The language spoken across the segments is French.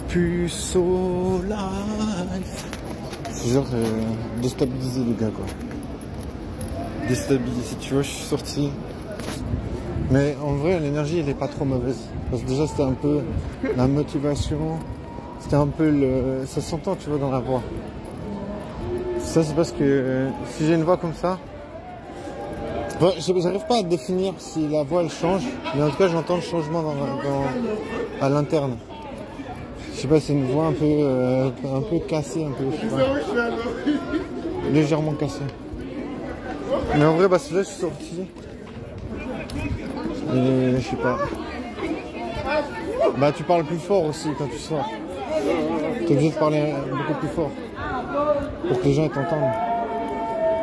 Puceau life. C'est genre déstabiliser les gars quoi. Déstabiliser, tu vois, je suis sorti. Mais en vrai, l'énergie elle est pas trop mauvaise. Parce que déjà c'était un peu la motivation. C'était un peu le. Ça s'entend, tu vois, dans la voix. Ça c'est parce que si j'ai une voix comme ça. Ouais, j'arrive pas à définir si la voix elle change, mais en tout cas j'entends le changement à l'interne. Je sais pas, c'est une voix un peu cassée, un peu, je sais pas, légèrement cassée. Mais en vrai, bah c'est là je suis sorti. Et je sais pas. Bah tu parles plus fort aussi quand tu sors. T'es obligé de parler beaucoup plus fort pour que les gens t'entendent.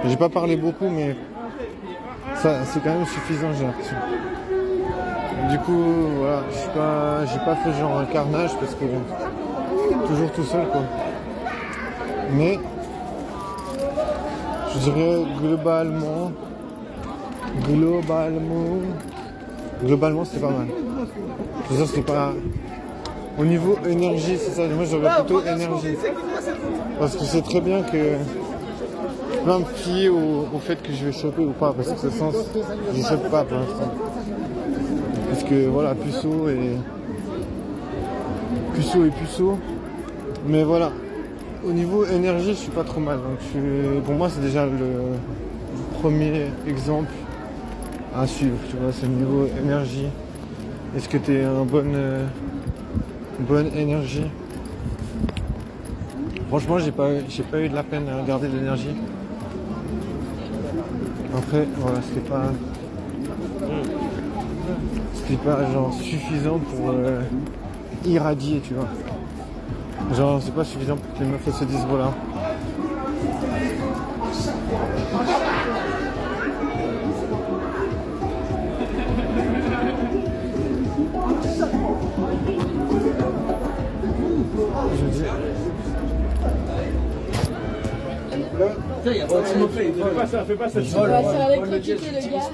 J'ai pas parlé beaucoup, mais ça c'est quand même suffisant, j'ai l'impression. Du coup, voilà, j'ai pas fait genre un carnage parce que toujours tout seul quoi. Mais je dirais globalement c'était pas mal. Je veux dire, c'était pas. Au niveau énergie, c'est ça, moi j'aurais plutôt énergie. Parce que c'est très bien que je peux me fier au fait que je vais choper ou pas, parce que ce sens, je chope pas pour l'instant. Parce que voilà, puceau et puceau. Mais voilà, au niveau énergie, je suis pas trop mal. Donc pour moi, c'est déjà le premier exemple à suivre. Tu vois, c'est le niveau énergie. Est-ce que tu es en bonne énergie? Franchement, j'ai pas eu de la peine à garder de l'énergie. Après, voilà, c'était pas genre suffisant pour irradier, tu vois. Genre, c'est pas suffisant pour que les meufs se disent voilà. Je veux dire. Fais pas ça. On va se faire électrocuter le gars.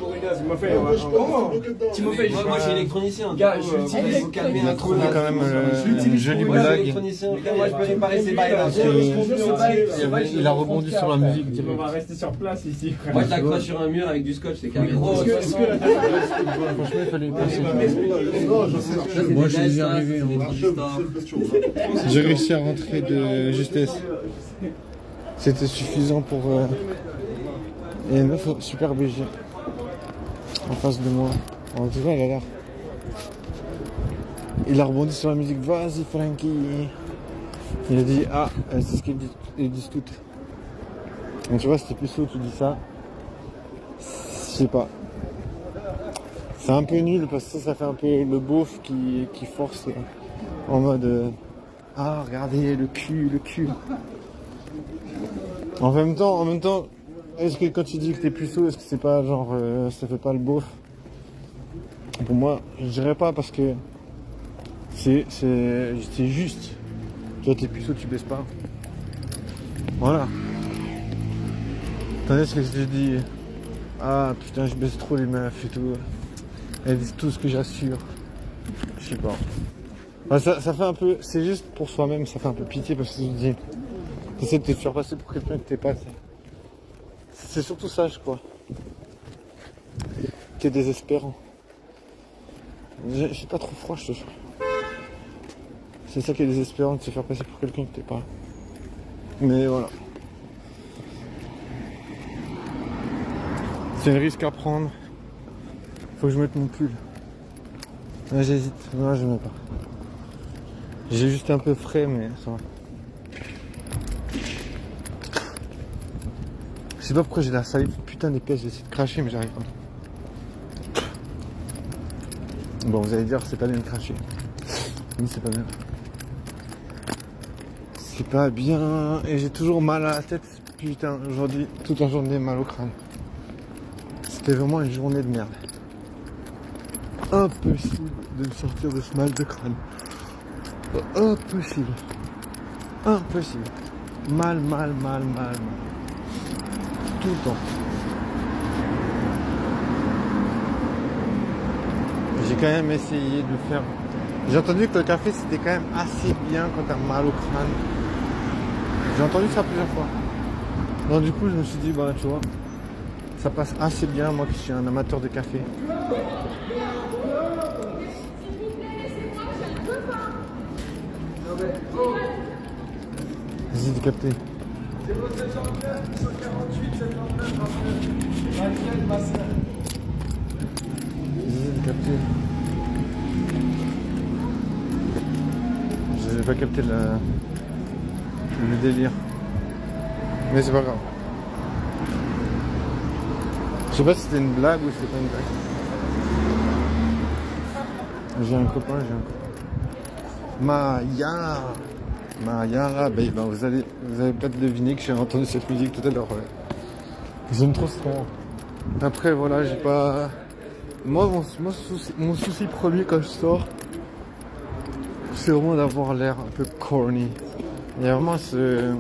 Timofey, moi j'ai électronicien. Gars, je l'utilise pour calmer On a un trouvé quand même une jolie blague. Électronicien, moi je peux réparer ces bails là. Il a rebondi sur la musique On direct. va rester sur place ici. Moi je l'accroche sur un mur avec du scotch, c'est carré. Franchement, il fallait passer. Moi, je suis arrivé. J'ai réussi à rentrer de justesse. C'était suffisant pour. Et une meuf super BG en face de moi. En tout cas, elle a l'air. Il a rebondi sur la musique. Vas-y, Frankie. Il a dit ah, c'est ce qu'ils disent toutes. Donc tu vois, c'était plus haut, tu dis ça. Je sais pas. C'est un peu nul parce que ça fait un peu le beauf qui force en mode ah regardez le cul. En même temps, est-ce que quand tu dis que t'es puceau, est-ce que c'est pas genre ça fait pas le beauf? Pour moi, je dirais pas parce que c'est juste. Toi t'es puceau, tu baisses pas. Voilà. Tandis que je dis ah putain je baisse trop les meufs et tout. Elles disent tout ce que j'assure. Je sais pas. Enfin, ça fait un peu. C'est juste pour soi-même, ça fait un peu pitié parce que tu te dis. T'essaies de te faire passer pour quelqu'un que t'es pas. C'est surtout ça je crois. Qui est désespérant. J'ai pas trop froid je te jure. C'est ça qui est désespérant de se faire passer pour quelqu'un que t'es pas. Mais voilà. C'est un risque à prendre. Faut que je mette mon pull. Là j'hésite. Non, je mets pas. J'ai juste un peu frais mais ça va. Je sais pas pourquoi j'ai la salive putain d'épaisse, j'essaie de cracher mais j'arrive pas. Bon vous allez dire c'est pas bien de cracher. Mais c'est pas bien. C'est pas bien et j'ai toujours mal à la tête. Putain aujourd'hui, toute la journée mal au crâne. C'était vraiment une journée de merde. Impossible de me sortir de ce mal de crâne. Impossible. Mal. Tout le temps. J'ai quand même essayé de faire J'ai entendu que le café c'était quand même assez bien quand t'as mal au crâne. J'ai entendu ça plusieurs fois. Donc du coup je me suis dit bah tu vois, ça passe assez bien moi qui suis un amateur de café. Vas-y de capter. Vas-y de capter. J'ai pas capté le délire. Mais c'est pas grave. Je sais pas si c'était une blague ou si c'était pas une blague. J'ai un copain. Maya, ben, vous avez peut-être deviné que j'ai entendu cette musique tout à l'heure. Ouais. J'aime trop ce son. Après voilà, j'ai pas. Moi mon souci premier quand je sors, c'est vraiment d'avoir l'air un peu corny. Il y a vraiment ce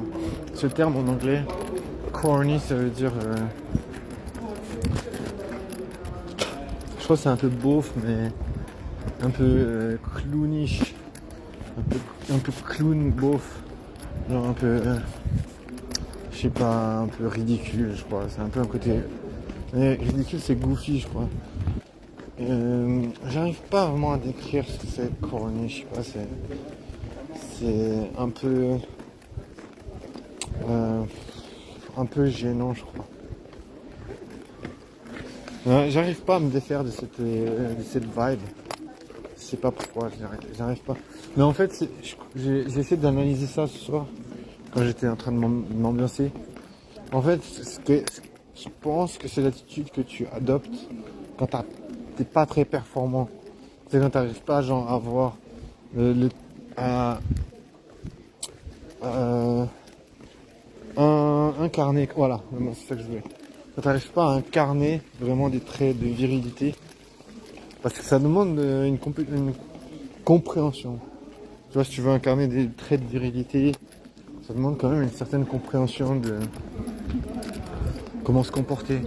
terme en anglais. Corny, ça veut dire. Je crois que c'est un peu beauf, mais un peu clownish. Un peu clown beauf. Genre un peu. Je sais pas, un peu ridicule, je crois. C'est un peu un côté. Mais ridicule, c'est goofy, je crois. J'arrive pas vraiment à décrire ce que c'est corny, je sais pas, c'est un peu gênant, je crois. J'arrive pas à me défaire de cette vibe. Je sais pas pourquoi, j'arrive pas. Mais en fait, j'ai essayé d'analyser ça ce soir, quand j'étais en train de m'ambiancer. En fait, je pense que c'est l'attitude que tu adoptes quand t'es pas très performant. C'est quand t'arrives pas genre à avoir incarner, voilà, c'est ça que je voulais. Quand t'arrives pas à incarner vraiment des traits de virilité, parce que ça demande une compréhension. Tu vois, si tu veux incarner des traits de virilité, ça demande quand même une certaine compréhension de comment se comporter,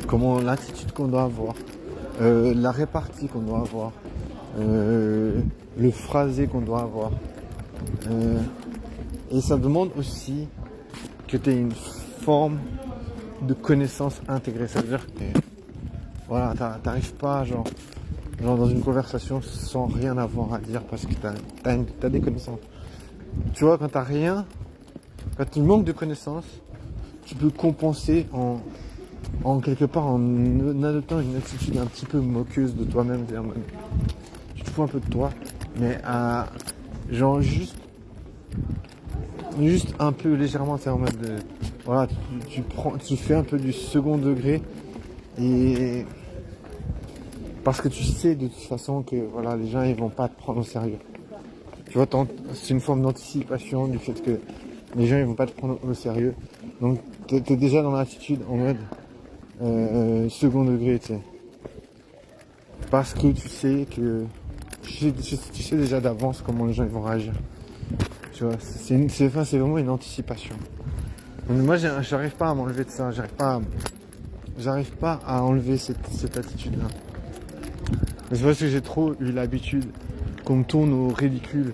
comment l'attitude qu'on doit avoir, la répartie qu'on doit avoir, le phrasé qu'on doit avoir. Et ça demande aussi que tu aies une forme de connaissance intégrée. Ça veut dire que voilà, t'arrives pas genre dans une conversation sans rien avoir à dire parce que t'as des connaissances. Tu vois, quand t'as rien, quand tu manques de connaissances, tu peux compenser en quelque part en adoptant une attitude un petit peu moqueuse de toi-même. Tu te fous un peu de toi, mais genre juste un peu légèrement, c'est en mode de, voilà, tu fais un peu du second degré et parce que tu sais de toute façon que voilà, les gens ils vont pas te prendre au sérieux. Tu vois, c'est une forme d'anticipation du fait que les gens ils vont pas te prendre au sérieux. Donc t'es déjà dans l'attitude en mode second degré, tu sais. Parce que tu sais que tu sais déjà d'avance comment les gens ils vont réagir. Tu vois, c'est vraiment une anticipation. Donc moi j'arrive pas à m'enlever de ça, j'arrive pas à enlever cette attitude-là. Mais c'est parce que j'ai trop eu l'habitude qu'on me tourne au ridicule.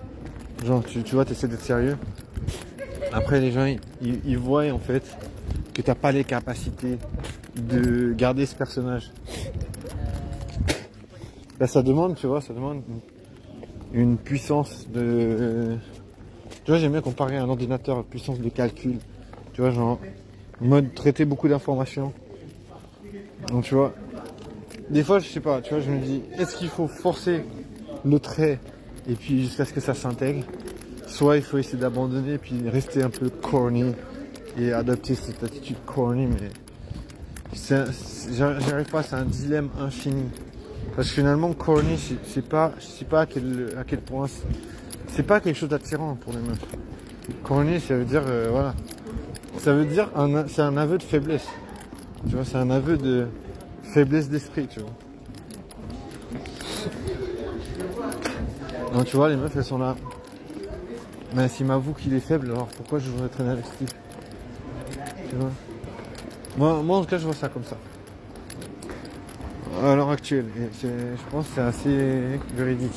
Genre tu vois, t'essaies d'être sérieux. Après les gens ils voient en fait que t'as pas les capacités de garder ce personnage. Là ça demande, tu vois, une puissance de... Tu vois, j'aime bien comparer un ordinateur à une puissance de calcul. Tu vois, genre, en mode traiter beaucoup d'informations. Donc tu vois, des fois je sais pas, tu vois, je me dis, est-ce qu'il faut forcer le trait et puis jusqu'à ce que ça s'intègre, soit il faut essayer d'abandonner et puis rester un peu corny et adopter cette attitude corny, mais j'arrive pas, c'est un dilemme infini. Parce que finalement, corny, je sais pas à quel point c'est pas quelque chose d'attirant pour les meufs. Corny, ça veut dire, voilà, ça veut dire c'est un aveu de faiblesse. Tu vois, c'est un aveu de faiblesse d'esprit, tu vois. Donc tu vois, les meufs elles sont là. Mais s'il m'avoue qu'il est faible, alors pourquoi je voudrais traîner avec Steve? Tu vois. Moi en tout cas je vois ça comme ça. à l'heure actuelle. Et je pense que c'est assez véridique.